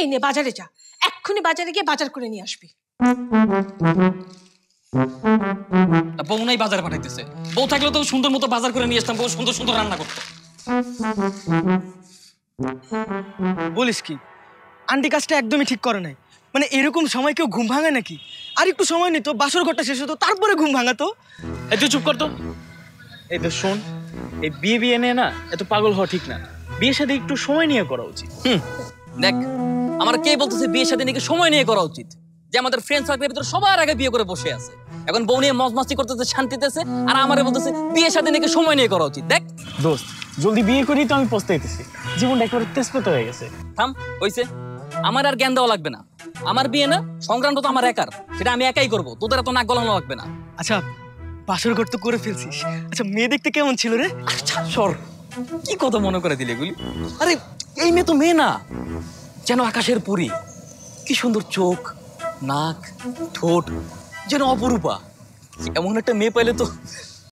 এই নে বাজারে যা, এক্ষুনি বাজারে গিয়ে বাজার করে নিয়ে আসবি। বউ নাই বাজারে পাঠাইতেছে। বউ থাকলে তো সুন্দর মতো বাজার করে নিয়ে আসতাম, বউ সুন্দর সুন্দর রান্না করতো। বলিস কি, আন্টি কাজটা একদমই ঠিক করে নাই। মানে এরকম সময় কেউ ঘুম ভাঙে নাকি? আর একটু সময় নিত, বাসর ঘরটা শেষ হতো, তারপরে ঘুম ভাঙাতো। এই তুই চুপ কর তো। এই তো শোন, এই বিয়ে বিয়ে নিয়ে না এত পাগল হওয়া ঠিক না। বিয়ের সাথে একটু সময় নিয়ে করা উচিত। দেখ, আমার কে বলতেছে বিয়ের সাথে নাকি সময় নিয়ে করা উচিত? যে আমাদের ফ্রেন্ড সার্কেলের ভিতরে সবার আগে বিয়ে করে বসে আছে, এখন বউ নিয়ে মজ মাস্তি করতেছে, শান্তিতেছে, আর আমারে বলতেছে বিয়ের সাথে নাকি সময় নিয়ে করা উচিত। দেখ দোস্ত, জলদি বিয়ে করি তো আমি পস্তাইতেছি। জীবনটা একেবারে তেজপাতা হয়ে গেছে। থাম, হইছে। আমার আর জ্ঞান দেওয়া লাগবে না। আমার বিয়ে না, সংক্রান্ত তো আমার একার, সেটা আমি একাই করবো, তোদের এত নাক গলানো লাগবে না। আচ্ছা, বাসর ঘর তো করে ফেলছিস। আচ্ছা, মেয়ে দেখতে কেমন ছিল রে? আচ্ছা সর, কি কথা মনে করে দিলে এগুলি? আরে এই মেয়ে তো মেয়ে না, যেন আকাশের পরী। কি সুন্দর চোখ, নাক, ঠোঁট, যেন অপরূপা। এমন একটা মেয়ে পাইলে তো